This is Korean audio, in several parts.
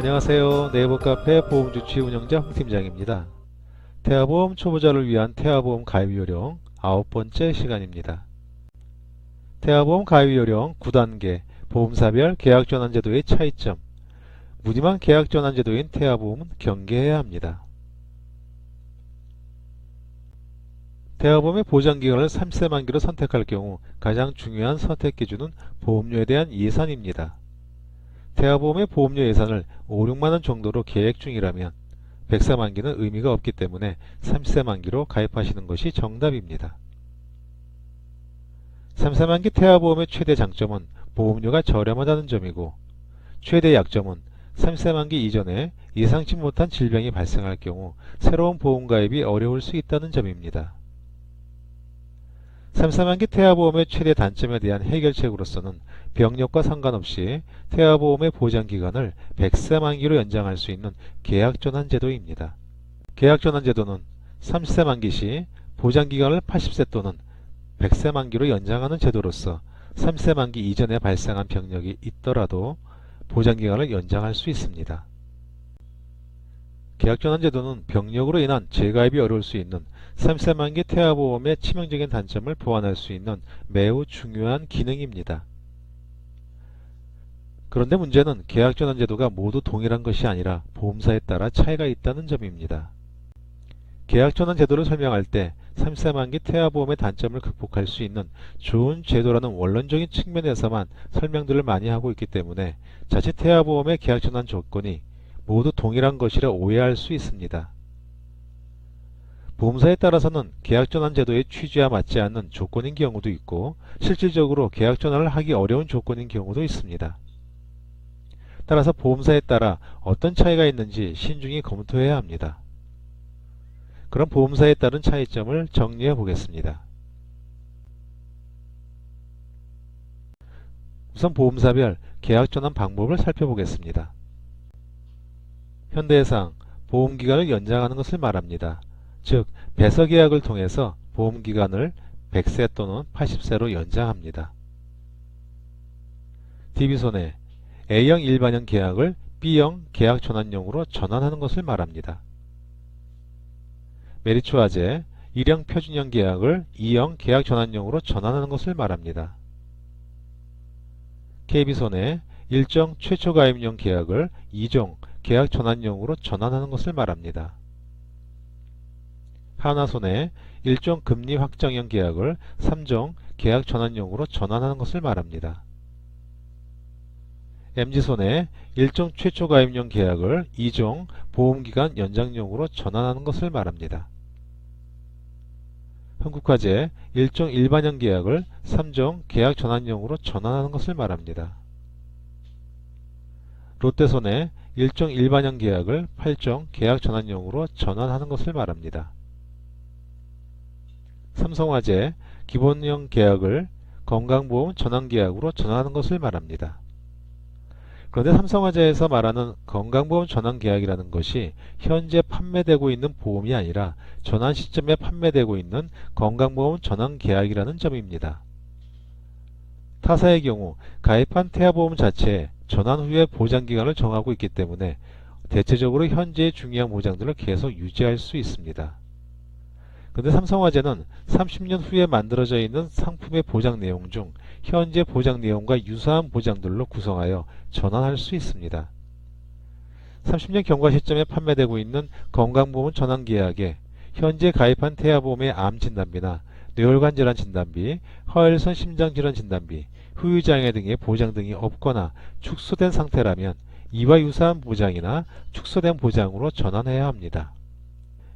안녕하세요. 네이버 카페 보험주치 운영자 홍팀장입니다. 태아보험 초보자를 위한 태아보험 가입 요령 9번째 시간입니다. 태아보험 가입 요령 9단계 보험사별 계약전환제도의 차이점. 무늬만 계약전환제도인 태아보험은 경계해야 합니다. 태아보험의 보장기간을 30세 만기로 선택할 경우 가장 중요한 선택 기준은 보험료에 대한 예산입니다. 태아보험의 보험료 예산을 5, 6만원 정도로 계획 중이라면 100세 만기는 의미가 없기 때문에 30세 만기로 가입하시는 것이 정답입니다. 30세 만기 태아보험의 최대 장점은 보험료가 저렴하다는 점이고 최대 약점은 30세 만기 이전에 예상치 못한 질병이 발생할 경우 새로운 보험 가입이 어려울 수 있다는 점입니다. 30세 만기 태아보험의 최대 단점에 대한 해결책으로서는 병력과 상관없이 태아보험의 보장기간을 100세 만기로 연장할 수 있는 계약전환 제도입니다. 계약전환 제도는 30세 만기 시 보장기간을 80세 또는 100세 만기로 연장하는 제도로서 30세 만기 이전에 발생한 병력이 있더라도 보장기간을 연장할 수 있습니다. 계약전환 제도는 병력으로 인한 재가입이 어려울 수 있는 30세 만기 태아보험의 치명적인 단점을 보완할 수 있는 매우 중요한 기능입니다. 그런데 문제는 계약전환 제도가 모두 동일한 것이 아니라 보험사에 따라 차이가 있다는 점입니다. 계약전환 제도를 설명할 때 30세 만기 태아보험의 단점을 극복할 수 있는 좋은 제도라는 원론적인 측면에서만 설명들을 많이 하고 있기 때문에 자칫 태아보험의 계약전환 조건이 모두 동일한 것이라 오해할 수 있습니다. 보험사에 따라서는 계약전환 제도의 취지와 맞지 않는 조건인 경우도 있고 실질적으로 계약전환을 하기 어려운 조건인 경우도 있습니다. 따라서 보험사에 따라 어떤 차이가 있는지 신중히 검토해야 합니다. 그럼 보험사에 따른 차이점을 정리해 보겠습니다. 우선 보험사별 계약전환 방법을 살펴보겠습니다. 현대해상 보험기간을 연장하는 것을 말합니다. 즉 배서계약을 통해서 보험기간을 100세 또는 80세로 연장합니다. DB손해 A형 일반형 계약을 B형 계약전환용으로 전환하는 것을 말합니다. 메리츠화재 1형 표준형 계약을 2형 계약전환용으로 전환하는 것을 말합니다. KB손해 일정 최초 가입용 계약을 2종 계약전환용으로 전환하는 것을 말합니다. 하나손해 일종 금리 확정형 계약을 3종 계약전환용으로 전환하는 것을 말합니다. MG손해 일종 최초 가입용 계약을 2종 보험기간 연장용으로 전환하는 것을 말합니다. 흥국화재 일종 일반형 계약을 3종 계약전환용으로 전환하는 것을 말합니다. 롯데손해 일종 일반형 계약을 8종 계약전환용으로 전환하는 것을 말합니다. 삼성화재 기본형 계약을 건강보험 전환계약으로 전환하는 것을 말합니다. 그런데 삼성화재에서 말하는 건강보험 전환계약이라는 것이 현재 판매되고 있는 보험이 아니라 전환 시점에 판매되고 있는 건강보험 전환계약이라는 점입니다. 타사의 경우 가입한 태아보험 자체에 전환 후에 보장기간을 정하고 있기 때문에 대체적으로 현재의 중요한 보장들을 계속 유지할 수 있습니다. 그런데 삼성화재는 30년 후에 만들어져 있는 상품의 보장 내용 중 현재 보장 내용과 유사한 보장들로 구성하여 전환할 수 있습니다. 30년 경과 시점에 판매되고 있는 건강보험 전환계약에 현재 가입한 태아보험의 암진단비나 뇌혈관 질환 진단비, 허혈선 심장질환 진단비, 후유장애 등의 보장 등이 없거나 축소된 상태라면 이와 유사한 보장이나 축소된 보장으로 전환해야 합니다.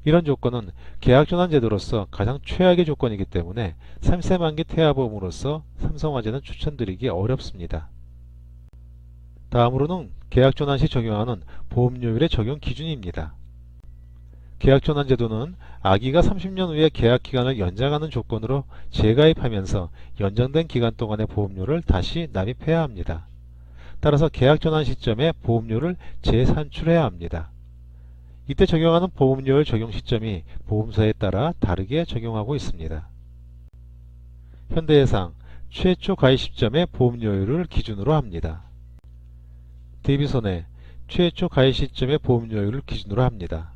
이런 조건은 계약전환 제도로서 가장 최악의 조건이기 때문에 30세 만기 태아보험으로서 삼성화재는 추천드리기 어렵습니다. 다음으로는 계약전환 시 적용하는 보험료율의 적용 기준입니다. 계약전환 제도는 아기가 30년 후에 계약기간을 연장하는 조건으로 재가입하면서 연장된 기간 동안의 보험료를 다시 납입해야 합니다. 따라서 계약전환 시점에 보험료를 재산출해야 합니다. 이때 적용하는 보험료율 적용 시점이 보험사에 따라 다르게 적용하고 있습니다. 현대해상 최초 가입 시점의 보험료율을 기준으로 합니다. DB손해 최초 가입 시점의 보험료율을 기준으로 합니다.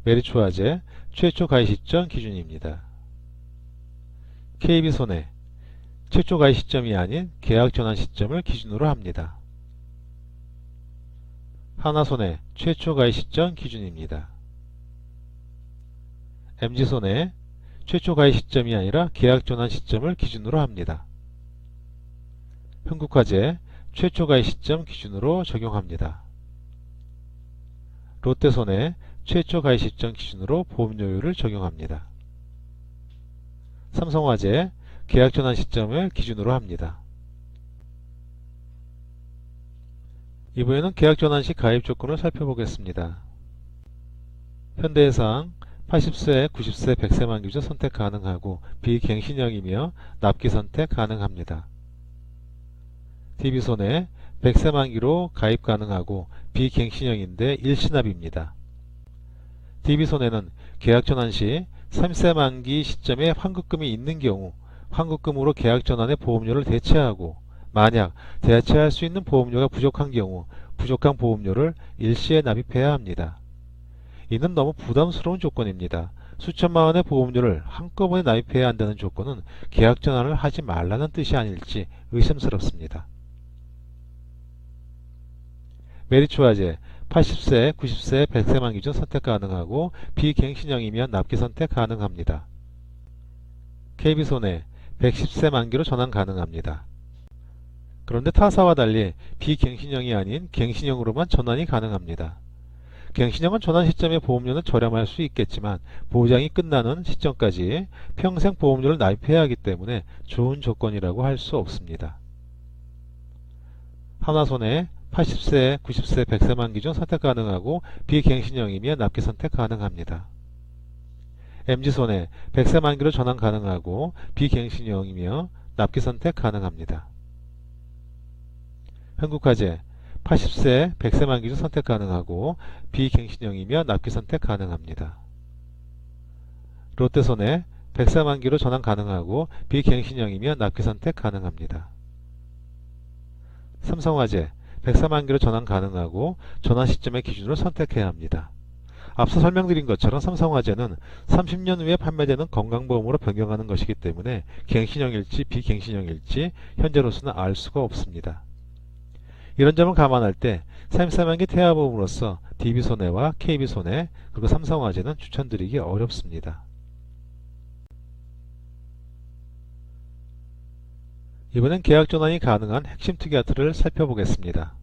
메리츠화재 최초 가입 시점 기준입니다. KB손해 최초 가입 시점이 아닌 계약 전환 시점을 기준으로 합니다. 하나손해 최초 가입 시점 기준입니다. MG손해 최초 가입 시점이 아니라 계약 전환 시점을 기준으로 합니다. 흥국화재 최초 가입 시점 기준으로 적용합니다. 롯데손해 최초 가입 시점 기준으로 보험료율을 적용합니다. 삼성화재 계약 전환 시점을 기준으로 합니다. 이번에는 계약 전환 시 가입 조건을 살펴보겠습니다. 현대해상 80세, 90세, 100세 만기 중 선택 가능하고 비갱신형이며 납기 선택 가능합니다. DB손해 100세 만기로 가입 가능하고 비갱신형인데 일시납입니다. DB손해는 계약 전환 시 30세 만기 시점에 환급금이 있는 경우 환급금으로 계약 전환의 보험료를 대체하고 만약 대체할 수 있는 보험료가 부족한 경우 부족한 보험료를 일시에 납입해야 합니다. 이는 너무 부담스러운 조건입니다. 수천만 원의 보험료를 한꺼번에 납입해야 한다는 조건은 계약 전환을 하지 말라는 뜻이 아닐지 의심스럽습니다. 메리츠화재 80세, 90세, 100세 만기 중 선택 가능하고 비갱신형이면 납기 선택 가능합니다. KB손해 110세 만기로 전환 가능합니다. 그런데 타사와 달리 비갱신형이 아닌 갱신형으로만 전환이 가능합니다. 갱신형은 전환 시점의 보험료는 저렴할 수 있겠지만 보장이 끝나는 시점까지 평생 보험료를 납입해야 하기 때문에 좋은 조건이라고 할 수 없습니다. 하나손해 80세, 90세, 100세 만기 중 선택 가능하고 비갱신형이면 납기 선택 가능합니다. MG손해 100세 만기로 전환 가능하고 비갱신형이며 납기 선택 가능합니다. 흥국화재 80세, 100세 만기 중 선택 가능하고 비갱신형이며 납기 선택 가능합니다. 롯데손해 100세 만기로 전환 가능하고 비갱신형이며 납기 선택 가능합니다. 삼성화재 100세 만기로 전환 가능하고 전환 시점의 기준으로 선택해야 합니다. 앞서 설명드린 것처럼 삼성화재는 30년 후에 판매되는 건강보험으로 변경하는 것이기 때문에 갱신형일지 비갱신형일지 현재로서는 알 수가 없습니다. 이런 점을 감안할 때 30세 만기 태아보험으로서 DB손해와 KB손해 그리고 삼성화재는 추천드리기 어렵습니다. 이번엔 계약 전환이 가능한 핵심 특이아트를 살펴보겠습니다.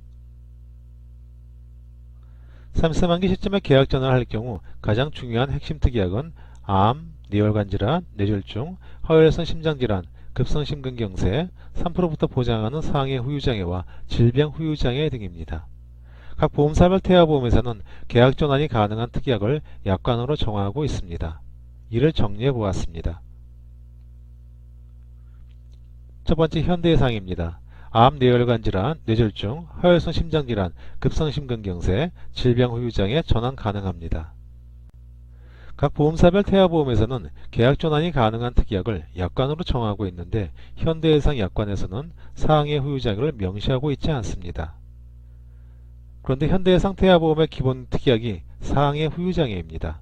30세 만기 시점에 계약 전환을 할 경우 가장 중요한 핵심 특이약은 암, 뇌혈관 질환, 뇌졸중, 허혈성 심장질환, 급성심근경색, 3%부터 보장하는 상해 후유장애와 질병 후유장애 등입니다. 각 보험사별 태아보험에서는 계약 전환이 가능한 특약을 약관으로 정하고 있습니다. 이를 정리해 보았습니다. 첫 번째 현대해상입니다. 암, 뇌혈관 질환, 뇌졸중, 허혈성 심장질환, 급성심근경색, 질병 후유장애 전환 가능합니다. 각 보험사별 태아보험에서는 계약 전환이 가능한 특약을 약관으로 정하고 있는데 현대해상 약관에서는 상해 후유장애를 명시하고 있지 않습니다. 그런데 현대해상 태아보험의 기본 특약이 상해 후유장애입니다.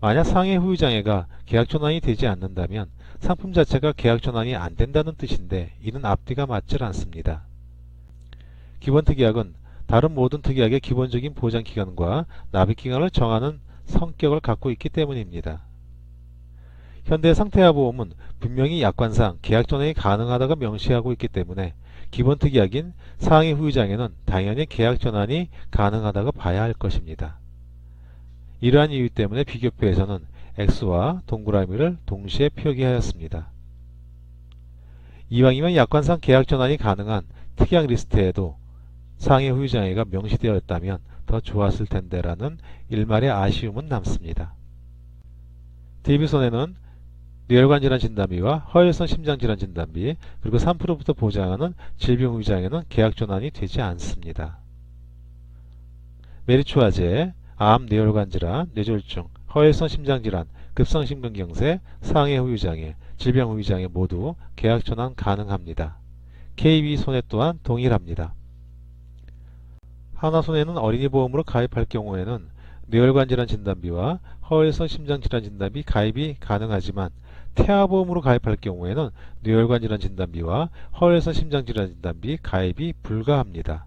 만약 상해 후유장애가 계약 전환이 되지 않는다면 상품 자체가 계약 전환이 안 된다는 뜻인데 이는 앞뒤가 맞질 않습니다. 기본 특약은 다른 모든 특약의 기본적인 보장기간과 납입기간을 정하는 성격을 갖고 있기 때문입니다. 현대해상 태아보험은 분명히 약관상 계약 전환이 가능하다고 명시하고 있기 때문에 기본 특약인 상해 후유장애는 당연히 계약 전환이 가능하다고 봐야 할 것입니다. 이러한 이유 때문에 비교표에서는 X와 동그라미를 동시에 표기하였습니다. 이왕이면 약관상 계약 전환이 가능한 특약 리스트에도 상해 후유장애가 명시되어 있다면 더 좋았을 텐데 라는 일말의 아쉬움은 남습니다. DB손해는 뇌혈관 질환 진단비와 허혈성 심장질환 진단비 그리고 3%부터 보장하는 질병 후유장애는 계약 전환이 되지 않습니다. 메리츠화재 암, 뇌혈관 질환, 뇌졸중, 허혈성 심장질환, 급성심근경색, 상해 후유장애, 질병 후유장애 모두 계약 전환 가능합니다. KB손해 또한 동일합니다. 하나손해는 어린이 보험으로 가입할 경우에는 뇌혈관 질환 진단비와 허혈성 심장 질환 진단비 가입이 가능하지만 태아보험으로 가입할 경우에는 뇌혈관 질환 진단비와 허혈성 심장 질환 진단비 가입이 불가합니다.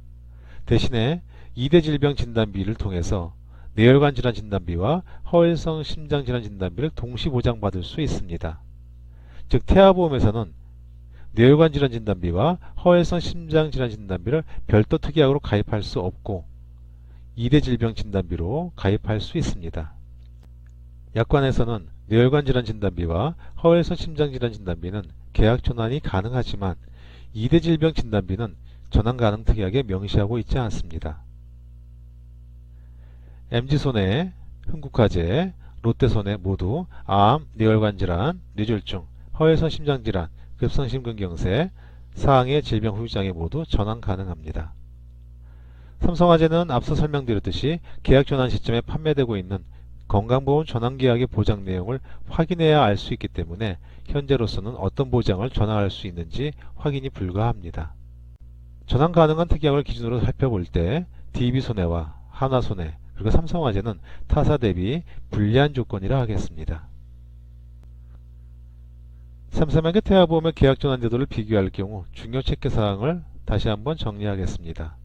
대신에 2대 질병 진단비를 통해서 뇌혈관 질환 진단비와 허혈성 심장 질환 진단비를 동시 보장받을 수 있습니다. 즉 태아보험에서는 뇌혈관 질환 진단비와 허혈성 심장 질환 진단비를 별도 특약으로 가입할 수 없고 2대 질병 진단비로 가입할 수 있습니다. 약관에서는 뇌혈관 질환 진단비와 허혈성 심장 질환 진단비는 계약 전환이 가능하지만 2대 질병 진단비는 전환 가능 특약에 명시하고 있지 않습니다. MG손해, 흥국화재, 롯데손해 모두 암, 뇌혈관 질환, 뇌졸중, 허혈성 심장 질환, 급성심근경색, 사항의 질병 후유장애 모두 전환 가능합니다. 삼성화재는 앞서 설명드렸듯이 계약 전환 시점에 판매되고 있는 건강보험 전환계약의 보장 내용을 확인해야 알 수 있기 때문에 현재로서는 어떤 보장을 전환할 수 있는지 확인이 불가합니다. 전환 가능한 특약을 기준으로 살펴볼 때 DB손해와 하나손해 그리고 삼성화재는 타사 대비 불리한 조건이라 하겠습니다. 삼성화재 태아보험의 계약 전환 제도를 비교할 경우 중요 체크사항을 다시 한번 정리하겠습니다.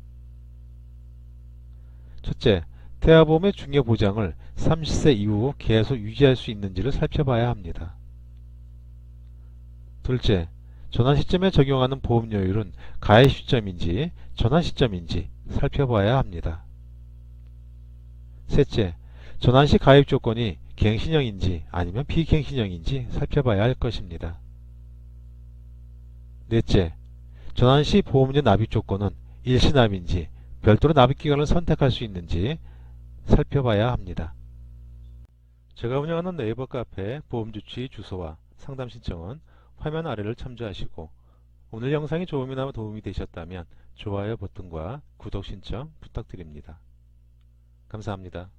첫째, 태아보험의 중요 보장을 30세 이후 계속 유지할 수 있는지를 살펴봐야 합니다. 둘째, 전환 시점에 적용하는 보험료율은 가입 시점인지 전환 시점인지 살펴봐야 합니다. 셋째, 전환 시 가입 조건이 갱신형인지 아니면 비갱신형인지 살펴봐야 할 것입니다. 넷째, 전환 시 보험료 납입 조건은 일시납인지 별도로 납입기간을 선택할 수 있는지 살펴봐야 합니다. 제가 운영하는 네이버 카페 보험주치 주소와 상담 신청은 화면 아래를 참조하시고 오늘 영상이 조금이나마 도움이 되셨다면 좋아요 버튼과 구독 신청 부탁드립니다. 감사합니다.